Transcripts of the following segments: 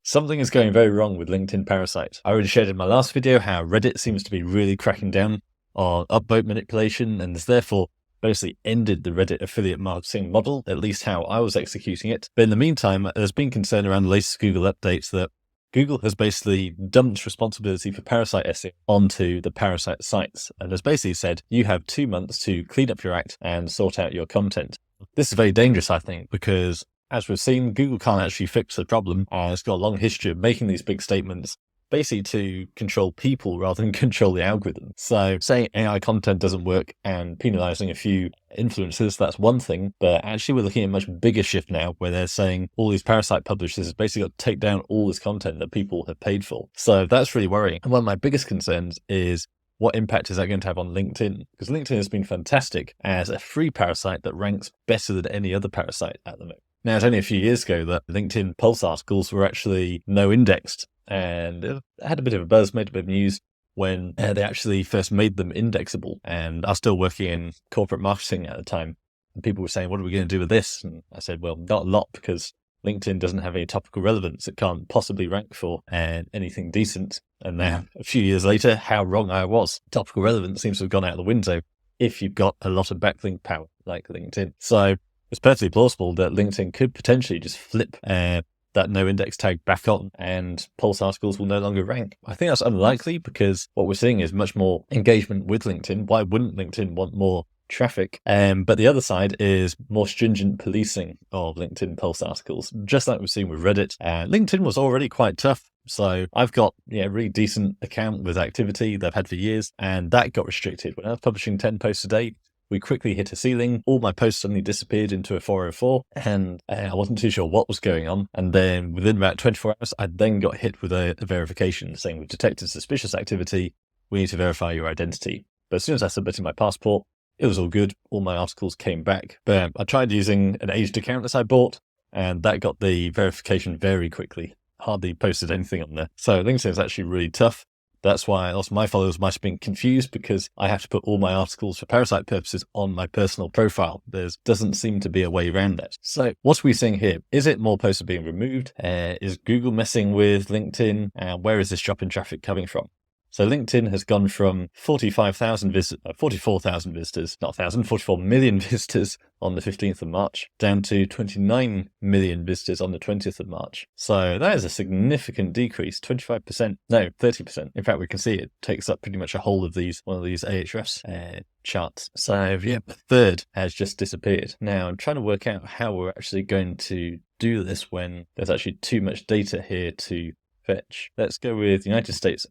Something is going very wrong with LinkedIn Parasite. I already shared in my last video how Reddit seems to be really cracking down on upvote manipulation and has therefore basically ended the Reddit affiliate marketing model, at least how I was executing it. But in the meantime, there's been concern around the latest Google updates that Google has basically dumped responsibility for Parasite SEO onto the Parasite sites and has basically said, you have 2 months to clean up your act and sort out your content. This is very dangerous, I think, because as we've seen, Google can't actually fix the problem, and it's got a long history of making these big statements basically to control people rather than control the algorithm. So saying AI content doesn't work and penalizing a few influencers, that's one thing, but actually we're looking at a much bigger shift now where they're saying all these Parasite publishers have basically got to take down all this content that people have paid for. So that's really worrying. And one of my biggest concerns is what impact is that going to have on LinkedIn? Because LinkedIn has been fantastic as a free parasite that ranks better than any other parasite at the moment. Now, it's only a few years ago that LinkedIn Pulse articles were actually no indexed, and it had a bit of a buzz, made a bit of news when they actually first made them indexable. And I was still working in corporate marketing at the time. And people were saying, what are we going to do with this? And I said, well, not a lot, because LinkedIn doesn't have any topical relevance. It can't possibly rank for anything decent. And now, a few years later, how wrong I was. Topical relevance seems to have gone out the window if you've got a lot of backlink power like LinkedIn. So it's perfectly plausible that LinkedIn could potentially just flip that no index tag back on and Pulse articles will no longer rank. I think that's unlikely because what we're seeing is much more engagement with LinkedIn. Why wouldn't LinkedIn want more traffic? But the other side is more stringent policing of LinkedIn Pulse articles, just like we've seen with Reddit. LinkedIn was already quite tough. So I've got a really decent account with activity that I've had for years, and that got restricted. When I was publishing 10 posts a day, we quickly hit a ceiling. All my posts suddenly disappeared into a 404, and I wasn't too sure what was going on. And then within about 24 hours, I then got hit with a verification saying, we've detected suspicious activity. We need to verify your identity. But as soon as I submitted my passport, it was all good. All my articles came back. But I tried using an aged account that I bought, and that got the verification very quickly. Hardly posted anything on there. So LinkedIn is actually really tough. That's why also my followers might have been confused, because I have to put all my articles for Parasite purposes on my personal profile. There doesn't seem to be a way around that. So what are we seeing here? Is it more posts are being removed? Is Google messing with LinkedIn? Where is this drop in traffic coming from? So LinkedIn has gone from 44,000 visitors, not 1,000, 44 million visitors on the 15th of March, down to 29 million visitors on the 20th of March. So that is a significant decrease, 25%, no, 30%. In fact, we can see it takes up pretty much a whole of one of these Ahrefs charts. So yeah, a third has just disappeared. Now I'm trying to work out how we're actually going to do this when there's actually too much data here to fetch. Let's go with United States.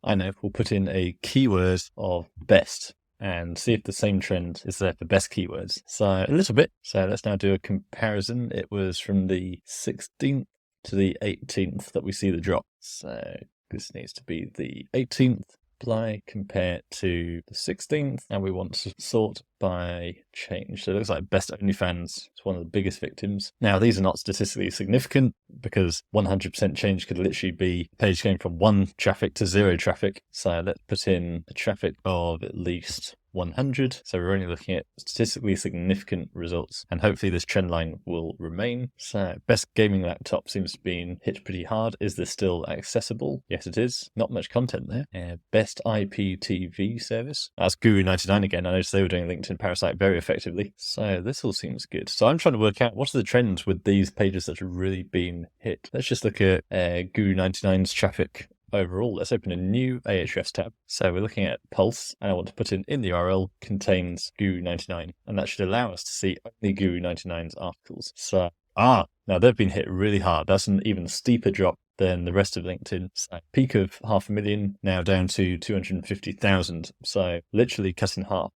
I know we'll put in a keyword of best and see if the same trend is there for best keywords. So a little bit. So let's now do a comparison. It was from the 16th to the 18th that we see the drop. So this needs to be the 18th. Apply, compare to the 16th, and we want to sort by change. So it looks like Best OnlyFans is one of the biggest victims. Now, these are not statistically significant because 100% change could literally be a page going from 1 traffic to 0 traffic. So let's put in a traffic of at least 100. So we're only looking at statistically significant results, and hopefully this trend line will remain. So best gaming laptop seems to be hit pretty hard. Is this still accessible? Yes, it is. Not much content there. Best IPTV service. That's Guru99 again. I noticed they were doing LinkedIn Parasite very effectively. So this all seems good. So I'm trying to work out what are the trends with these pages that have really been hit. Let's just look at Guru99's traffic overall. Let's open a new Ahrefs tab. So we're looking at Pulse, and I want to put in the URL contains Guru99, and that should allow us to see only Guru99's articles. So, now they've been hit really hard. That's an even steeper drop than the rest of LinkedIn. So peak of 500,000, now down to 250,000. So literally cut in half.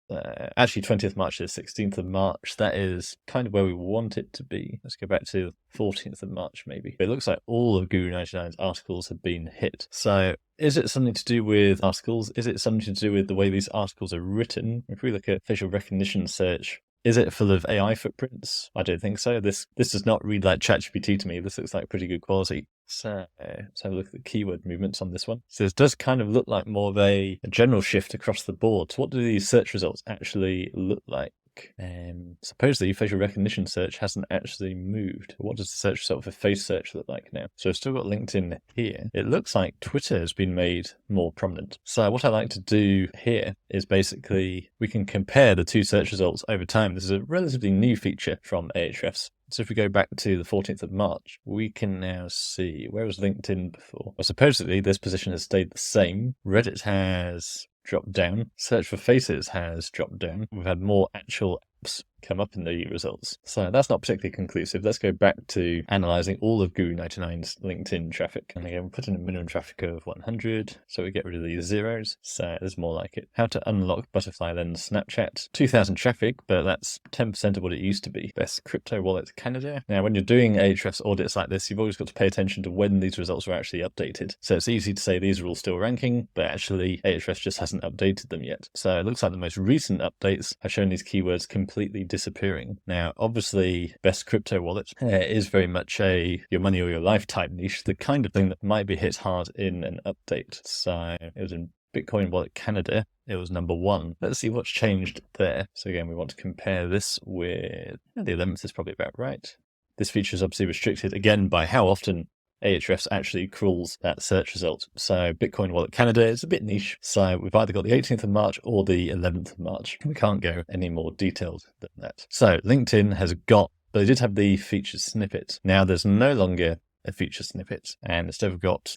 Actually 20th March to 16th of March. That is kind of where we want it to be. Let's go back to 14th of March maybe. It looks like all of Guru99's articles have been hit. So is it something to do with articles? Is it something to do with the way these articles are written? If we look at facial recognition search, is it full of AI footprints? I don't think so. This does not read like ChatGPT to me. This looks like pretty good quality. So let's have a look at the keyword movements on this one. So this does kind of look like more of a general shift across the board. So what do these search results actually look like? look. Supposedly facial recognition search hasn't actually moved. What does the search result for face search look like now? So I've still got LinkedIn here. It looks like Twitter has been made more prominent. So what I like to do here is basically we can compare the two search results over time. This is a relatively new feature from Ahrefs. So if we go back to the 14th of March, we can now see, where was LinkedIn before? Well, supposedly this position has stayed the same. Reddit has dropped down. Search for faces has dropped down. We've had more actual apps come up in the results. So that's not particularly conclusive. Let's go back to analyzing all of Guru99's LinkedIn traffic. And again, we'll put in a minimum traffic of 100. So we get rid of these zeros. So there's more like it. How to unlock Butterfly Lens Snapchat. 2,000 traffic, but that's 10% of what it used to be. Best crypto wallet Canada. Now, when you're doing Ahrefs audits like this, you've always got to pay attention to when these results were actually updated. So it's easy to say these are all still ranking, but actually Ahrefs just hasn't updated them yet. So it looks like the most recent updates have shown these keywords completely disappearing. Now, obviously, best crypto wallet is very much a your money or your life type niche, the kind of thing that might be hit hard in an update. So it was in Bitcoin Wallet Canada, it was number 1. Let's see what's changed there. So again, we want to compare this with the 11th is probably about right. This feature is obviously restricted again by how often Ahrefs actually crawls that search result. So Bitcoin Wallet Canada is a bit niche. So we've either got the 18th of March or the 11th of March. We can't go any more detailed than that. So LinkedIn has got, but they did have the featured snippet. Now there's no longer a feature snippet, and instead we've got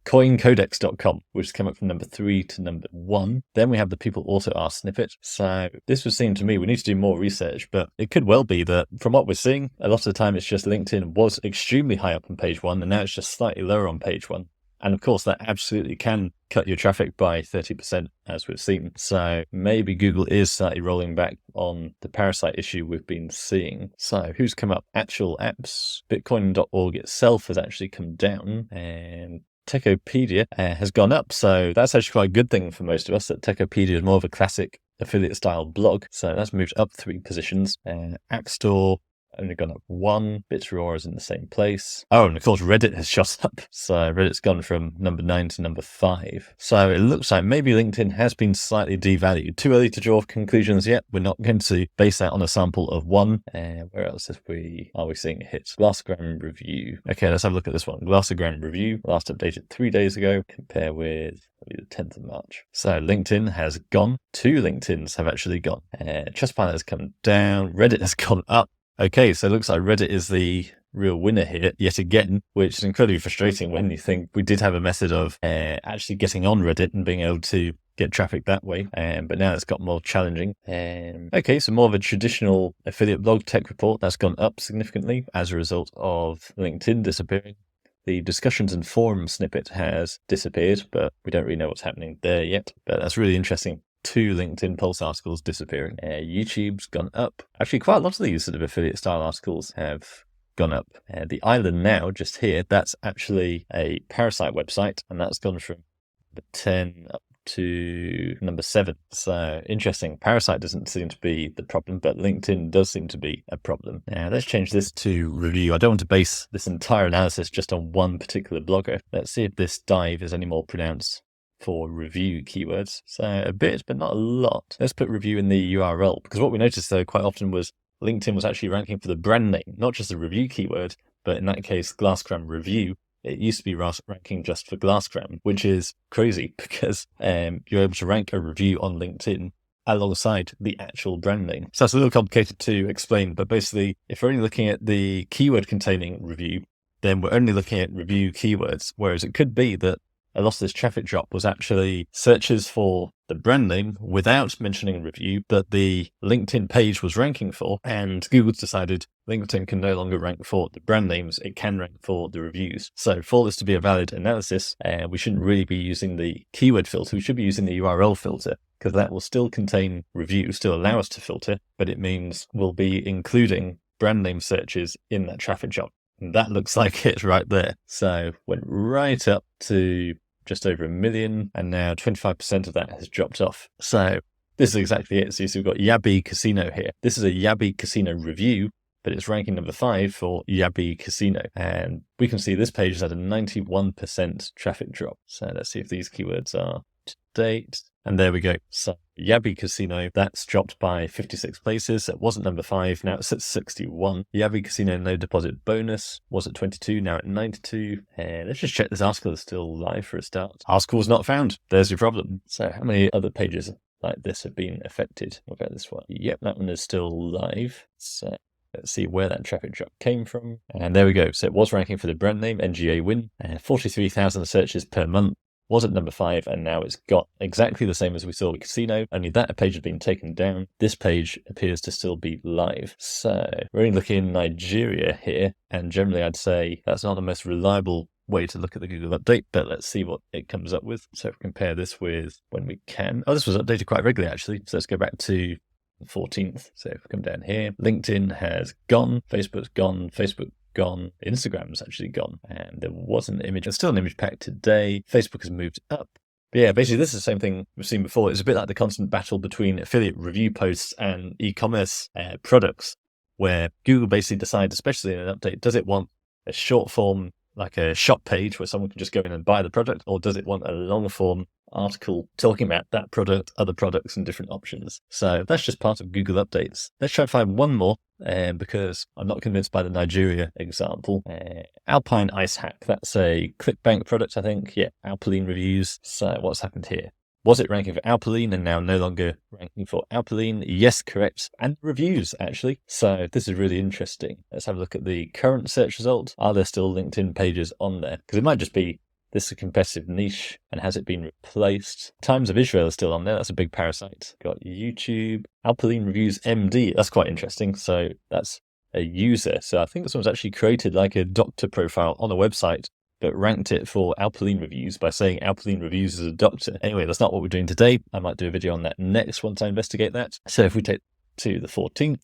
coincodex.com, which has come up from number 3 to number 1. Then we have the people also ask snippet. So this would seem to me we need to do more research, but it could well be that from what we're seeing, a lot of the time it's just LinkedIn was extremely high up on page 1 and now it's just slightly lower on page 1. And of course, that absolutely can cut your traffic by 30%, as we've seen. So maybe Google is slightly rolling back on the Parasite issue we've been seeing. So who's come up? Actual apps. Bitcoin.org itself has actually come down, and Techopedia has gone up. So that's actually quite a good thing for most of us, that Techopedia is more of a classic affiliate style blog. So that's moved up 3 positions. App Store only gone up 1. Bitsraw is in the same place. Oh, and of course Reddit has shot up. So Reddit's gone from number 9 to number 5. So it looks like maybe LinkedIn has been slightly devalued. Too early to draw conclusions yet. We're not going to base that on a sample of 1. Where else are we seeing hits? Glassogram review. Okay, let's have a look at this one. Glassogram review, last updated 3 days ago. Compare with the 10th of March. So LinkedIn has gone. 2 LinkedIns have actually gone. Trustpilot has come down. Reddit has gone up. Okay, so it looks like Reddit is the real winner here yet again, which is incredibly frustrating when you think we did have a method of actually getting on Reddit and being able to get traffic that way, but now it's got more challenging. Okay, so more of a traditional affiliate blog tech report that's gone up significantly as a result of LinkedIn disappearing. The discussions and forum snippet has disappeared, but we don't really know what's happening there yet, but that's really interesting. 2 LinkedIn Pulse articles disappearing. YouTube's gone up. Actually, quite a lot of these sort of affiliate style articles have gone up. The Island Now, just here, that's actually a Parasite website, and that's gone from number 10 up to number 7. So interesting. Parasite doesn't seem to be the problem, but LinkedIn does seem to be a problem. Now let's change this to review. I don't want to base this entire analysis just on one particular blogger. Let's see if this dive is any more pronounced for review keywords. So a bit, but not a lot. Let's put review in the URL, because what we noticed though quite often was LinkedIn was actually ranking for the brand name, not just the review keyword, but in that case, Glassgram review. It used to be ranking just for Glassgram, which is crazy because you're able to rank a review on LinkedIn alongside the actual brand name. So that's a little complicated to explain, but basically, if we're only looking at the keyword containing review, then we're only looking at review keywords, whereas it could be that a lot of this traffic drop was actually searches for the brand name without mentioning review, but the LinkedIn page was ranking for, and Google's decided LinkedIn can no longer rank for the brand names, it can rank for the reviews. So for this to be a valid analysis, we shouldn't really be using the keyword filter, we should be using the URL filter, because that will still contain reviews, still allow us to filter, but it means we'll be including brand name searches in that traffic drop. And that looks like it right there. So went right up to just over 1 million, and now 25% of that has dropped off. So this is exactly it. So we've got Yabby Casino here. This is a Yabby Casino review, but it's ranking number 5 for Yabby Casino. And we can see this page has had a 91% traffic drop. So let's see if these keywords are to date. And there we go. So Yabi Casino, that's dropped by 56 places. It wasn't number 5, now it's at 61. Yabi Casino no deposit bonus was at 22, now at 92. And let's just check this article is still live for a start. Article was not found. There's your problem. So how many other pages like this have been affected? What about this one? Yep, that one is still live. So let's see where that traffic drop came from. And there we go. So it was ranking for the brand name, NGA Win, 43,000 searches per month. Was at number 5, and now it's got exactly the same as we saw with Casino, only that page has been taken down. This page appears to still be live. So we're only looking in Nigeria here, and generally I'd say that's not the most reliable way to look at the Google update, but let's see what it comes up with. So if we compare this with when we can. Oh, this was updated quite regularly actually. So let's go back to the 14th. So if we come down here, LinkedIn has gone, Facebook's gone, gone, Instagram's actually gone, and there was an image. There's still an image pack today. Facebook has moved up. But yeah, basically this is the same thing we've seen before. It's a bit like the constant battle between affiliate review posts and e-commerce products, where Google basically decides, especially in an update, does it want a short form, like a shop page where someone can just go in and buy the product, or does it want a long form article talking about that product, other products, and different options? So that's just part of Google updates. Let's try and find one more, because I'm not convinced by the Nigeria example. Alpine Ice Hack, that's a ClickBank product, I think. Yeah, Alpine reviews. So what's happened here? Was it ranking for Alpine and now no longer ranking for Alpine? Yes, correct. And reviews, actually. So this is really interesting. Let's have a look at the current search result. Are there still LinkedIn pages on there? Because it might just be this is a competitive niche, and has it been replaced? Times of Israel is still on there. That's a big Parasite. Got YouTube. Alpine Reviews MD. That's quite interesting. So that's a user. So I think this one's actually created like a doctor profile on a website, but ranked it for Alpine Reviews by saying Alpine Reviews is a doctor. Anyway, that's not what we're doing today. I might do a video on that next once I investigate that. So if we take to the 14th,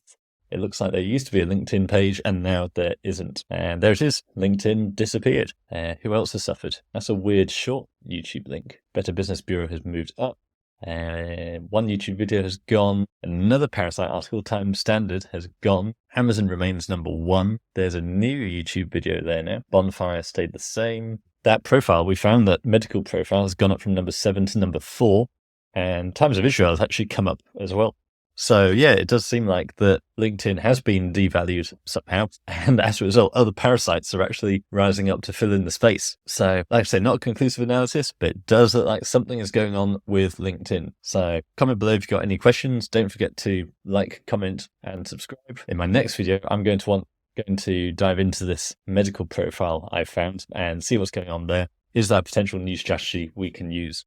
it looks like there used to be a LinkedIn page and now there isn't. And there it is. LinkedIn disappeared. Who else has suffered? That's a weird short YouTube link. Better Business Bureau has moved up. One YouTube video has gone. Another Parasite article, Time Standard, has gone. Amazon remains number 1. There's a new YouTube video there now. Bonfire stayed the same. That profile, we found that medical profile has gone up from number 7 to number 4. And Times of Israel has actually come up as well. So yeah, it does seem like that LinkedIn has been devalued somehow, and as a result, other parasites are actually rising up to fill in the space. So like I say, not a conclusive analysis, but it does look like something is going on with LinkedIn. So comment below if you've got any questions. Don't forget to like, comment, and subscribe. In my next video, I'm going to dive into this medical profile I found and see what's going on there. Is there a potential new strategy we can use?